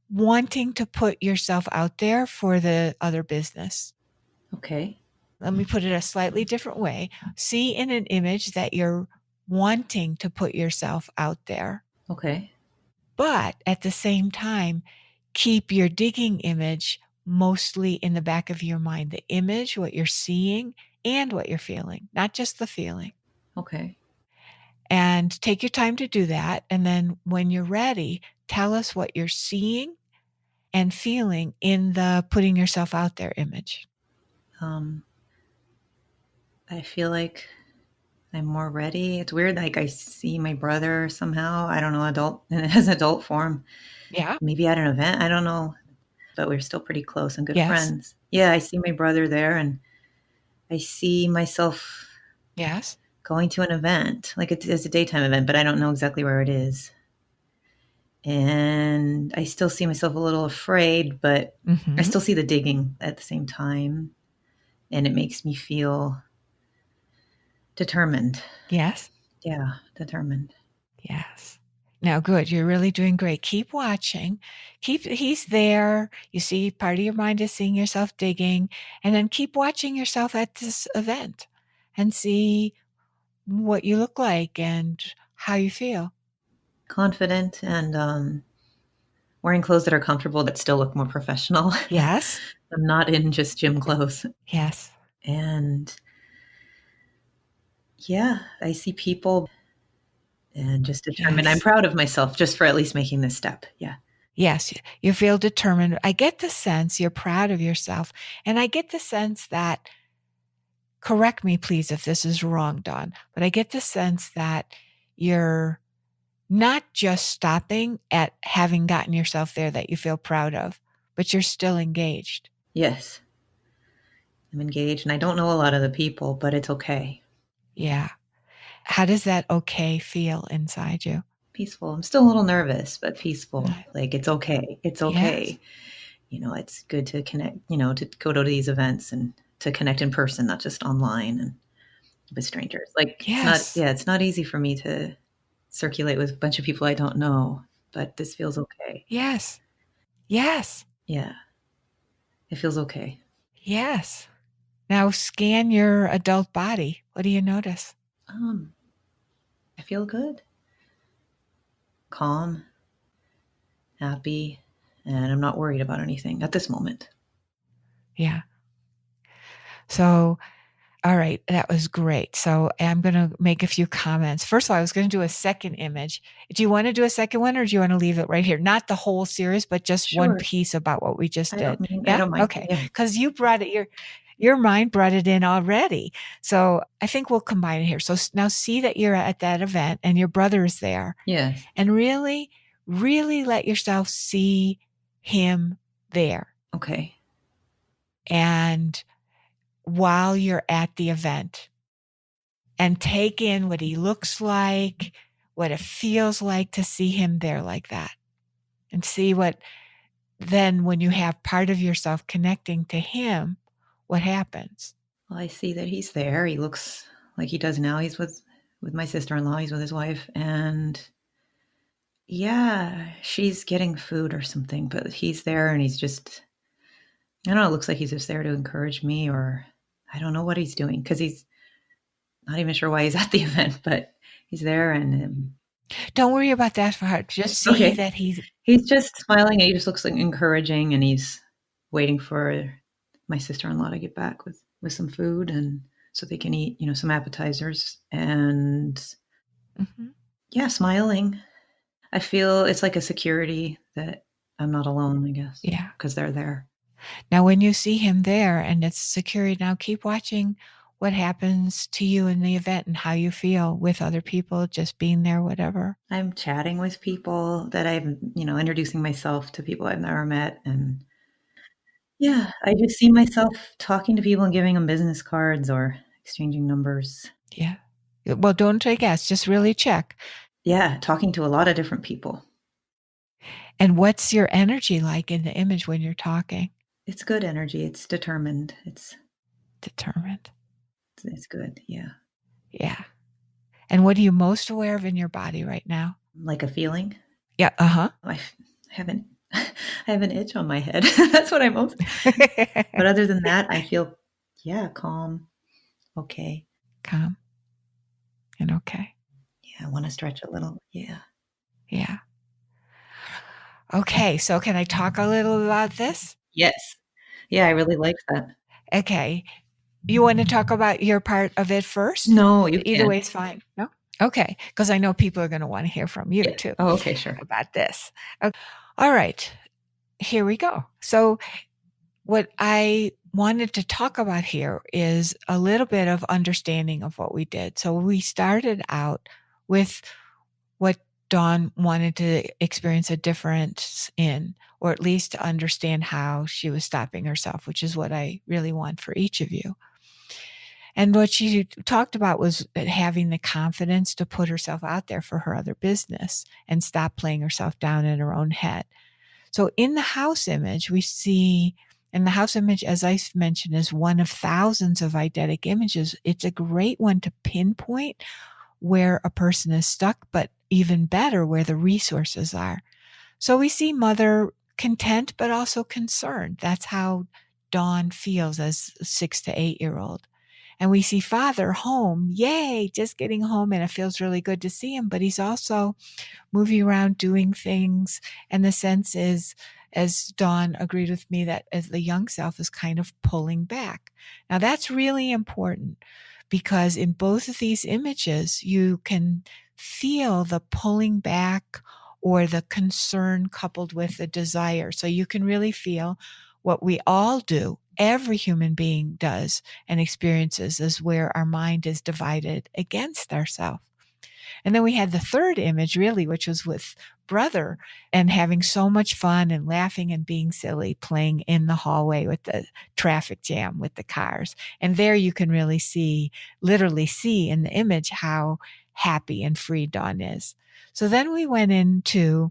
wanting to put yourself out there for the other business. Okay. Let me put it a slightly different way. See in an image that you're wanting to put yourself out there. Okay. But at the same time, keep your digging image mostly in the back of your mind. The image, what you're seeing, and what you're feeling, not just the feeling. Okay. And take your time to do that. And then when you're ready, tell us what you're seeing and feeling in the putting yourself out there image. I feel like I'm more ready. It's weird. Like I see my brother somehow. I don't know, and it has adult form. Yeah. Maybe at an event. I don't know. But we're still pretty close and good Yes. friends. Yeah, I see my brother there and I see myself Yes. going to an event. Like it's a daytime event, but I don't know exactly where it is. And I still see myself a little afraid, but I still see the digging at the same time. And it makes me feel determined. Yes. Yeah, determined. Yes. Now, good. You're really doing great. Keep watching. He's there. You see part of your mind is seeing yourself digging, and then keep watching yourself at this event and see what you look like and how you feel. Confident and wearing clothes that are comfortable that still look more professional. Yes. I'm not in just gym clothes. Yes. And yeah, I see people and just determined. Yes. I'm proud of myself just for at least making this step. Yeah. Yes, you feel determined. I get the sense you're proud of yourself. And I get the sense that, correct me please if this is wrong, Dawn, but I get the sense that you're not just stopping at having gotten yourself there that you feel proud of, but you're still engaged. Yes. I'm engaged and I don't know a lot of the people, but it's okay. Yeah. How does that okay feel inside you? Peaceful. I'm still a little nervous, but peaceful. Like it's okay. It's okay. Yes. You know, it's good to connect, to go to these events and to connect in person, not just online and with strangers. Like Yes. it's not easy for me to circulate with a bunch of people I don't know, but this feels okay. Yes. Yes. Yeah. It feels okay. Yes. Now scan your adult body. What do you notice? I feel good, calm, happy, and I'm not worried about anything at this moment. Yeah. So, all right, that was great. So I'm going to make a few comments. First of all, I was going to do a second image. Do you want to do a second one, or do you want to leave it right here? Not the whole series, but just one Sure. piece about what we just I did. don't mind. Okay. Yeah. Because you brought it, your mind brought it in already. So I think we'll combine it here. So now see that you're at that event and your brother is there. Yes. And really, really let yourself see him there. Okay. And while you're at the event, and take in what he looks like, what it feels like to see him there like that. And see what then when you have part of yourself connecting to him, what happens? Well, I see that he's there. He looks like he does now. He's with my sister-in-law. He's with his wife. And yeah, she's getting food or something, but he's there and he's just, I don't know, it looks like he's just there to encourage me, or I don't know what he's doing, because he's not even sure why he's at the event, but he's there. And don't worry about that part. Just see that he's just smiling, and he just looks like encouraging, and he's waiting for my sister-in-law to get back with some food, and so they can eat, some appetizers, and yeah, smiling. I feel it's like a security that I'm not alone, I guess. Yeah. Because they're there. Now, when you see him there and it's security, now keep watching what happens to you in the event and how you feel with other people, just being there, whatever. I'm chatting with people that I'm, introducing myself to people I've never met. And yeah, I just see myself talking to people and giving them business cards or exchanging numbers. Yeah. Well, don't take guess, just really check. Yeah, talking to a lot of different people. And what's your energy like in the image when you're talking? It's good energy. It's determined. It's determined. It's good. Yeah. Yeah. And what are you most aware of in your body right now? Like a feeling? Yeah. I have an itch on my head. That's what I'm most. But other than that, I feel, calm. Okay. Calm. And okay. Yeah. I want to stretch a little. Yeah. Yeah. Okay. So can I talk a little about this? Yes. Yeah. I really like that. Okay. You want to talk about your part of it first? No, you Either way is fine. No? Okay. Because I know people are going to want to hear from you too. Oh, okay, sure. About this. Okay. All right. Here we go. So what I wanted to talk about here is a little bit of understanding of what we did. So we started out with what Dawn wanted to experience a difference in, or at least to understand how she was stopping herself, which is what I really want for each of you. And what she talked about was having the confidence to put herself out there for her other business and stop playing herself down in her own head. So in the house image, we see, and the house image, as I mentioned, is one of thousands of eidetic images. It's a great one to pinpoint where a person is stuck, but even better, where the resources are. So we see mother content, but also concerned. That's how Dawn feels as a 6 to 8 year old. And we see father home, yay, just getting home, and it feels really good to see him, but he's also moving around doing things. And the sense is, as Dawn agreed with me, that as the young self is kind of pulling back. Now that's really important, because in both of these images, you can feel the pulling back or the concern coupled with the desire. So you can really feel what we all do. Every human being does and experiences, is where our mind is divided against ourselves. And then we had the third image, really, which was with brother and having so much fun and laughing and being silly, playing in the hallway with the traffic jam with the cars. And there you can really literally see in the image how happy and free Dawn is. So then we went into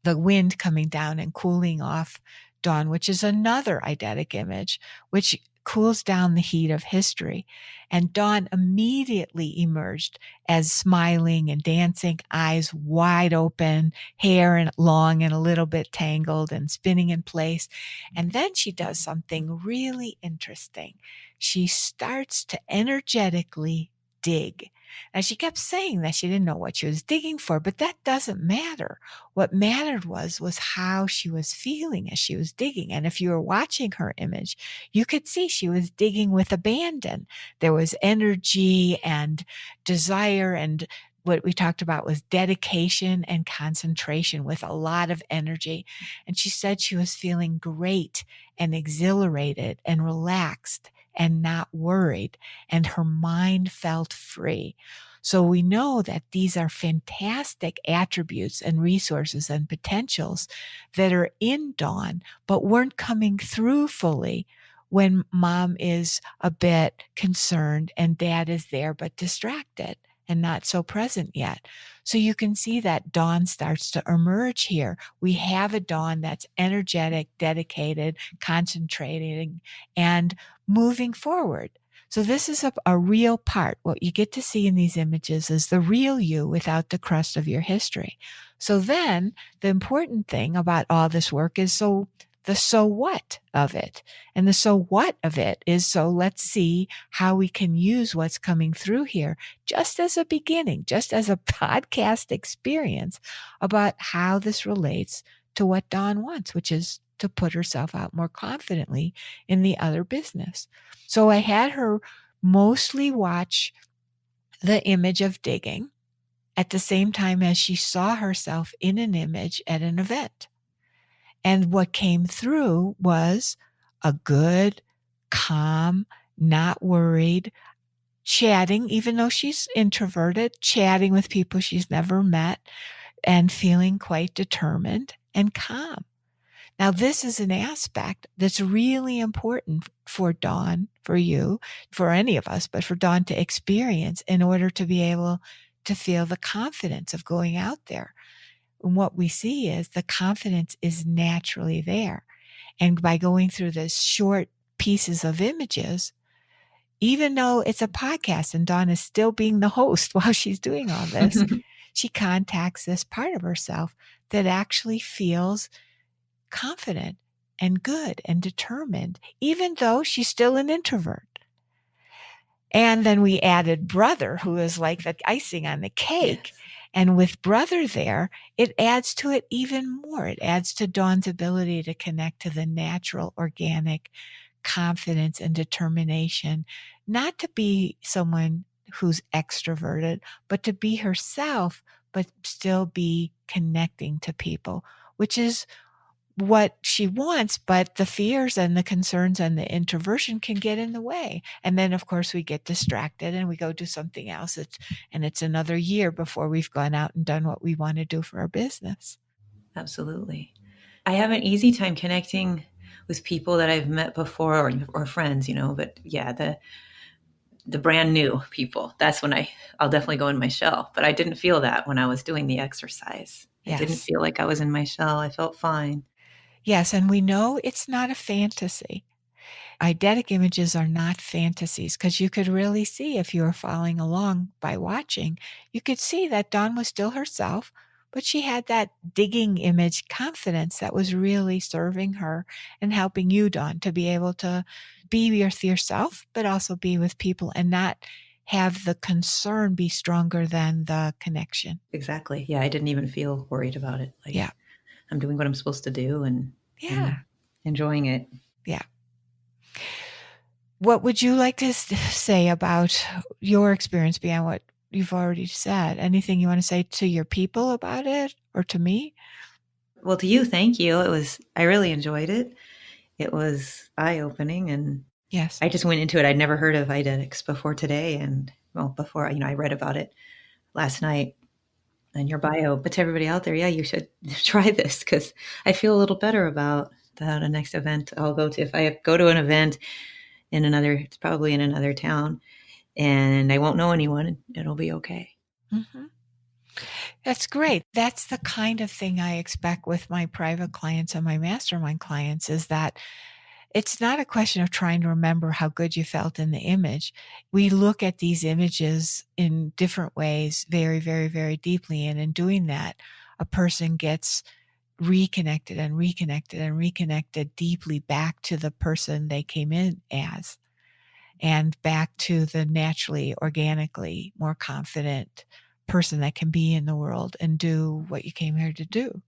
the wind coming down and cooling off Dawn, which is another eidetic image, which cools down the heat of history. And Dawn immediately emerged as smiling and dancing, eyes wide open, hair and long and a little bit tangled and spinning in place. And then she does something really interesting. She starts to energetically dig. And she kept saying that she didn't know what she was digging for, but that doesn't matter. What mattered was how she was feeling as she was digging. And if you were watching her image, you could see she was digging with abandon. There was energy and desire, and what we talked about was dedication and concentration with a lot of energy. And she said she was feeling great and exhilarated and relaxed and not worried, and her mind felt free. So we know that these are fantastic attributes and resources and potentials that are in Dawn, but weren't coming through fully when mom is a bit concerned and dad is there but distracted and not so present yet. So you can see that Dawn starts to emerge here. We have a Dawn that's energetic, dedicated, concentrating, and moving forward. So this is a real part. What you get to see in these images is the real you without the crust of your history. So then the important thing about all this work is the so what of it. And the so what of it is, so let's see how we can use what's coming through here just as a beginning, just as a podcast experience about how this relates to what Dawn wants, which is to put herself out more confidently in the other business. So I had her mostly watch the image of digging at the same time as she saw herself in an image at an event. And what came through was a good, calm, not worried, chatting, even though she's introverted, chatting with people she's never met and feeling quite determined and calm. Now, this is an aspect that's really important for Dawn, for you, for any of us, but for Dawn to experience in order to be able to feel the confidence of going out there. And what we see is the confidence is naturally there. And by going through the short pieces of images, even though it's a podcast and Dawn is still being the host while she's doing all this, she contacts this part of herself that actually feels confident and good and determined, even though she's still an introvert. And then we added brother, who is like the icing on the cake. Yes. And with brother there, it adds to it even more. It adds to Dawn's ability to connect to the natural, organic confidence and determination, not to be someone who's extroverted, but to be herself, but still be connecting to people, which is what she wants, but the fears and the concerns and the introversion can get in the way. And then, of course, we get distracted and we go do something else. It's another year before we've gone out and done what we want to do for our business. Absolutely. I have an easy time connecting with people that I've met before or friends, but yeah, the brand new people, that's when I'll definitely go in my shell. But I didn't feel that when I was doing the exercise. Yes. I didn't feel like I was in my shell. I felt fine. Yes, and we know it's not a fantasy. Eidetic images are not fantasies, because you could really see, if you were following along by watching, you could see that Dawn was still herself, but she had that digging image confidence that was really serving her and helping you, Dawn, to be able to be with yourself, but also be with people and not have the concern be stronger than the connection. Exactly. Yeah, I didn't even feel worried about it. Yeah. I'm doing what I'm supposed to do and enjoying it. Yeah. What would you like to say about your experience beyond what you've already said? Anything you want to say to your people about it or to me? Well, to you, thank you. I really enjoyed it. It was eye-opening, and yes, I just went into it. I'd never heard of Eidetics before today. And before, I read about it last night in your bio, but to everybody out there, yeah, you should try this, because I feel a little better about the next event I'll go to. If I go to an event it's probably in another town, and I won't know anyone, it'll be okay. Mm-hmm. That's great. That's the kind of thing I expect with my private clients and my mastermind clients, is that it's not a question of trying to remember how good you felt in the image. We look at these images in different ways, very, very, very deeply. And in doing that, a person gets reconnected and reconnected and reconnected deeply back to the person they came in as, and back to the naturally, organically more confident person that can be in the world and do what you came here to do.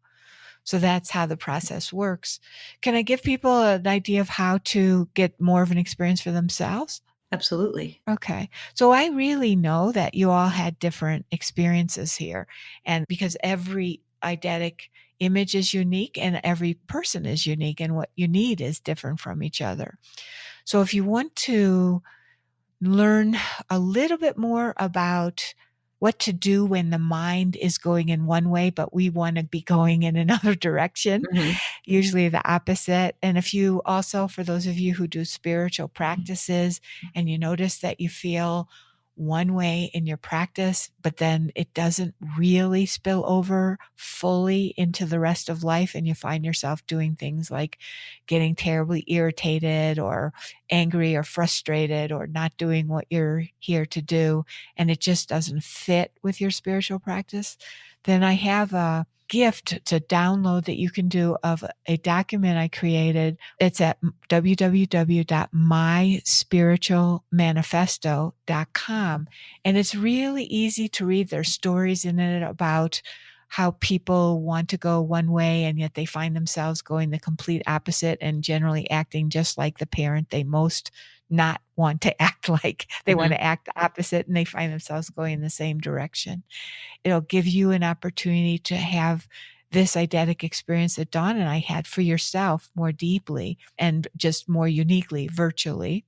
So that's how the process works. Can I give people an idea of how to get more of an experience for themselves? Absolutely. Okay. So I really know that you all had different experiences here. And because every eidetic image is unique and every person is unique, and what you need is different from each other. So if you want to learn a little bit more about what to do when the mind is going in one way, but we want to be going in another direction, usually the opposite. And if you also, for those of you who do spiritual practices and you notice that you feel one way in your practice, but then it doesn't really spill over fully into the rest of life, and you find yourself doing things like getting terribly irritated or angry or frustrated or not doing what you're here to do, and it just doesn't fit with your spiritual practice, then I have a gift to download that you can do of a document I created. It's at www.myspiritualmanifesto.com. And it's really easy to read. There's stories in it about how people want to go one way and yet they find themselves going the complete opposite and generally acting just like the parent they most not want to act like. They want to act opposite and they find themselves going in the same direction. It'll give you an opportunity to have this eidetic experience that Dawn and I had for yourself more deeply and just more uniquely virtually.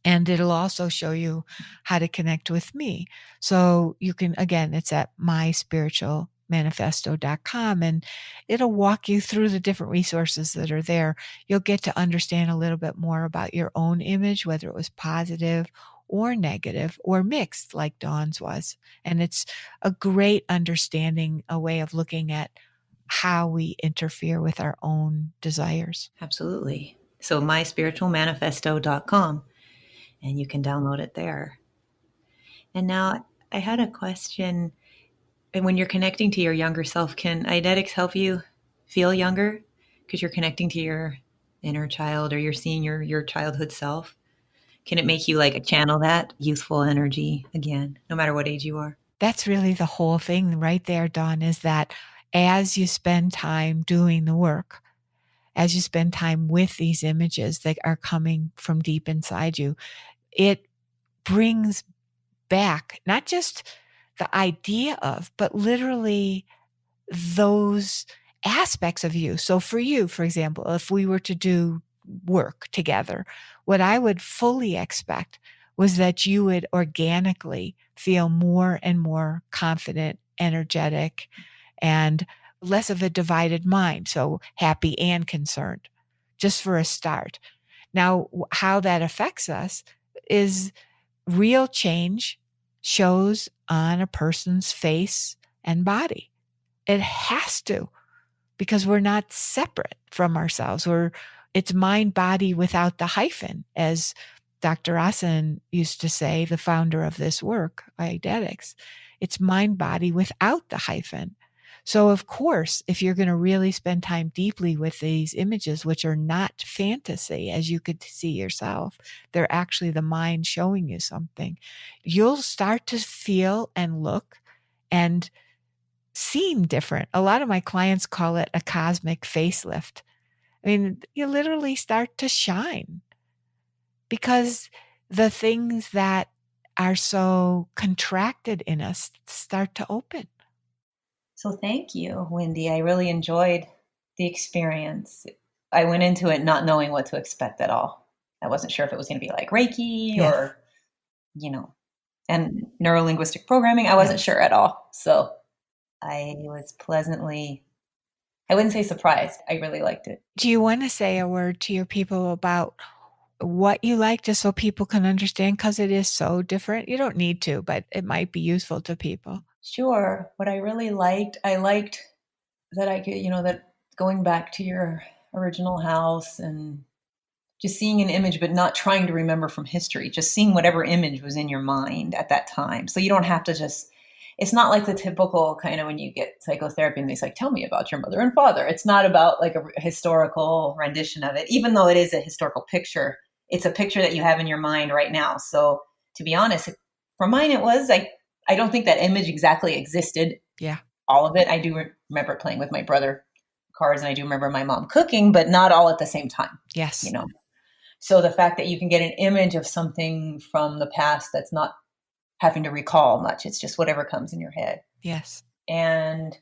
And it'll also show you how to connect with me. So you can, again, it's at myspiritualmanifesto.com, and it'll walk you through the different resources that are there. You'll get to understand a little bit more about your own image, whether it was positive or negative or mixed like Dawn's was. And it's a great understanding, a way of looking at how we interfere with our own desires. Absolutely. So myspiritualmanifesto.com, and you can download it there. And now I had a question. And when you're connecting to your younger self, can eidetics help you feel younger? Because you're connecting to your inner child, or you're seeing your childhood self. Can it make you like channel that youthful energy again, no matter what age you are? That's really the whole thing right there, Dawn, is that as you spend time doing the work, as you spend time with these images that are coming from deep inside you, it brings back not just the idea of, but literally those aspects of you. So for you, for example, if we were to do work together, what I would fully expect was that you would organically feel more and more confident, energetic, and less of a divided mind. So happy and concerned, just for a start. Now, how that affects us is real change shows on a person's face and body. It has to, because we're not separate from ourselves. It's mind body without the hyphen, as Dr. Asen used to say, the founder of this work, Eidetics. It's mind body without the hyphen. So of course, if you're going to really spend time deeply with these images, which are not fantasy, as you could see yourself, they're actually the mind showing you something, you'll start to feel and look and seem different. A lot of my clients call it a cosmic facelift. I mean, you literally start to shine because the things that are so contracted in us start to open. So thank you, Wendy. I really enjoyed the experience. I went into it not knowing what to expect at all. I wasn't sure if it was going to be like Reiki or, and neuro-linguistic programming. I wasn't sure at all. So I was pleasantly, I wouldn't say surprised. I really liked it. Do you want to say a word to your people about what you like, just so people can understand? Because it is so different. You don't need to, but it might be useful to people. Sure. What I really liked, I liked that I could, that going back to your original house and just seeing an image, but not trying to remember from history, just seeing whatever image was in your mind at that time. So you don't have to it's not like the typical kind of when you get psychotherapy and it's like, tell me about your mother and father. It's not about like a historical rendition of it, even though it is a historical picture. It's a picture that you have in your mind right now. So to be honest, for mine, it was like, I don't think that image exactly existed. Yeah. All of it. I do remember playing with my brother cards, and I do remember my mom cooking, but not all at the same time. Yes. So the fact that you can get an image of something from the past that's not having to recall much, it's just whatever comes in your head. Yes. And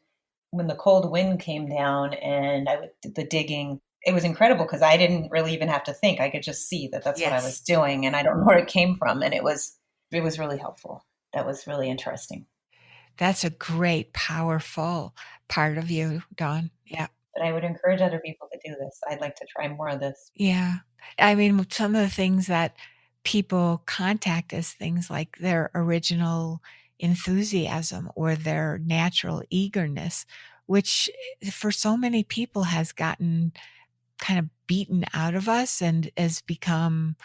when the cold wind came down and I did the digging, it was incredible because I didn't really even have to think. I could just see that that's what I was doing, and I don't know where it came from. And it was really helpful. That was really interesting. That's a great, powerful part of you, Dawn. Yeah. But I would encourage other people to do this. I'd like to try more of this. Yeah. I mean, some of the things that people contact as things like their original enthusiasm or their natural eagerness, which for so many people has gotten kind of beaten out of us and has become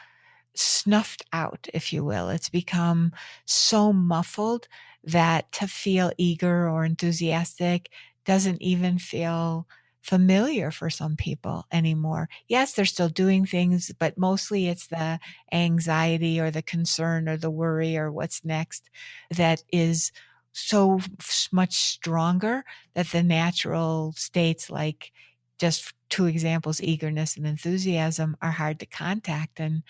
snuffed out, if you will. It's become so muffled that to feel eager or enthusiastic doesn't even feel familiar for some people anymore. Yes, they're still doing things, but mostly it's the anxiety or the concern or the worry or what's next that is so much stronger that the natural states, like just two examples, eagerness and enthusiasm, are hard to contact. And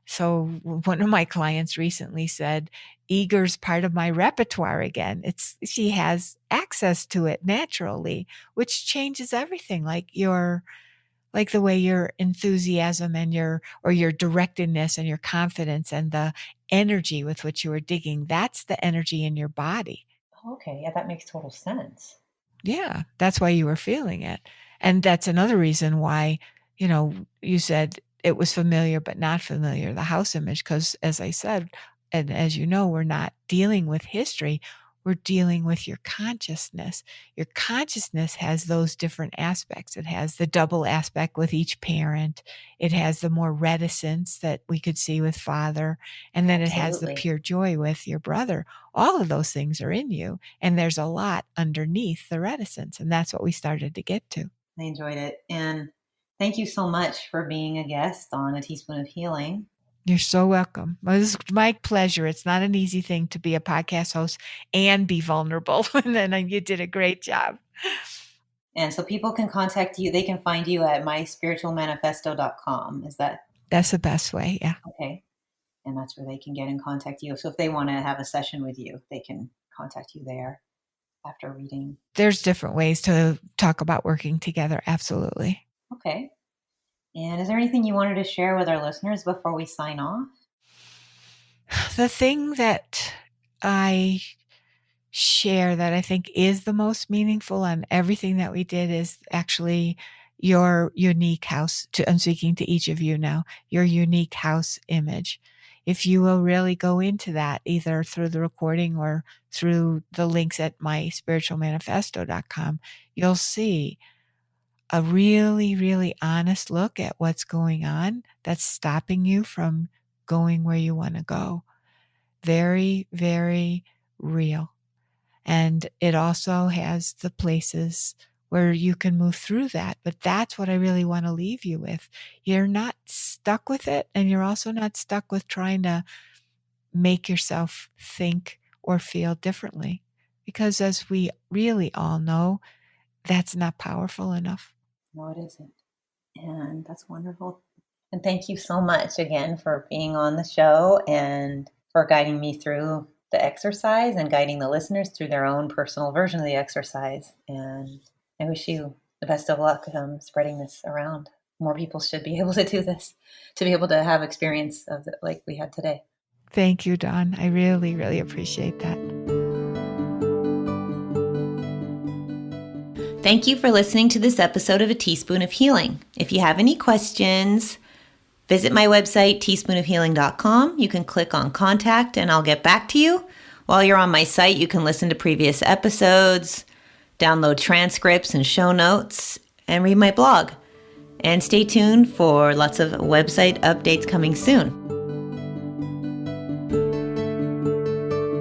so one of my clients recently said, eager's part of my repertoire again. She has access to it naturally, which changes everything. Like the way your enthusiasm and your directedness and your confidence and the energy with which you are digging, that's the energy in your body. Okay. Yeah, that makes total sense. Yeah, that's why you were feeling it. And that's another reason why, you said it was familiar but not familiar, the house image, because as I said, and as you know, we're not dealing with history, we're dealing with your consciousness. Your consciousness has those different aspects. It has the double aspect with each parent. It has the more reticence that we could see with father. And then it has the pure joy with your brother. All of those things are in you. And there's a lot underneath the reticence. And that's what we started to get to. I enjoyed it. And thank you so much for being a guest on A Teaspoon of Healing. You're so welcome. It was my pleasure. It's not an easy thing to be a podcast host and be vulnerable. And then you did a great job. And so people can contact you. They can find you at myspiritualmanifesto.com. Is that? That's the best way. Yeah. Okay. And that's where they can get in contact you. So if they want to have a session with you, they can contact you there after reading. There's different ways to talk about working together. Absolutely. Okay. And is there anything you wanted to share with our listeners before we sign off? The thing that I share that I think is the most meaningful on everything that we did is actually your unique house. I'm speaking to each of you now, your unique house image. If you will really go into that, either through the recording or through the links at myspiritualmanifesto.com, you'll see a really, really honest look at what's going on that's stopping you from going where you want to go. Very, very real. And it also has the places where you can move through that. But that's what I really want to leave you with. You're not stuck with it, and you're also not stuck with trying to make yourself think or feel differently. Because as we really all know, that's not powerful enough. No, it isn't. And that's wonderful. And thank you so much again for being on the show and for guiding me through the exercise and guiding the listeners through their own personal version of the exercise. And I wish you the best of luck spreading this around. More people should be able to do this, to be able to have experience of it like we had today. Thank you, Dawn. I really, really appreciate that. Thank you for listening to this episode of A Teaspoon of Healing. If you have any questions, visit my website, teaspoonofhealing.com. You can click on contact and I'll get back to you. While you're on my site, you can listen to previous episodes, download transcripts and show notes, and read my blog. And stay tuned for lots of website updates coming soon.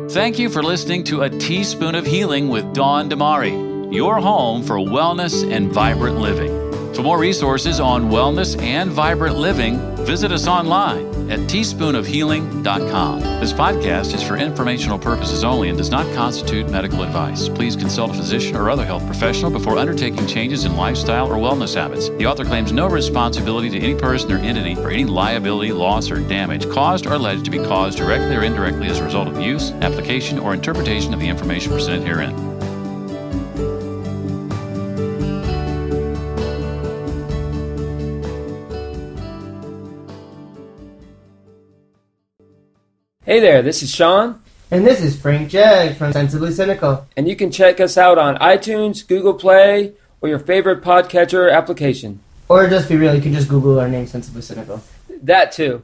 Thank you for listening to A Teaspoon of Healing with Dawn Damari, your home for wellness and vibrant living. For more resources on wellness and vibrant living, visit us online at teaspoonofhealing.com. This podcast is for informational purposes only and does not constitute medical advice. Please consult a physician or other health professional before undertaking changes in lifestyle or wellness habits. The author claims no responsibility to any person or entity for any liability, loss, or damage caused or alleged to be caused directly or indirectly as a result of use, application, or interpretation of the information presented herein. Hey there, this is Sean. And this is Frank Jag from Sensibly Cynical. And you can check us out on iTunes, Google Play, or your favorite podcatcher application. Or just be real, you can just Google our name, Sensibly Cynical. That too.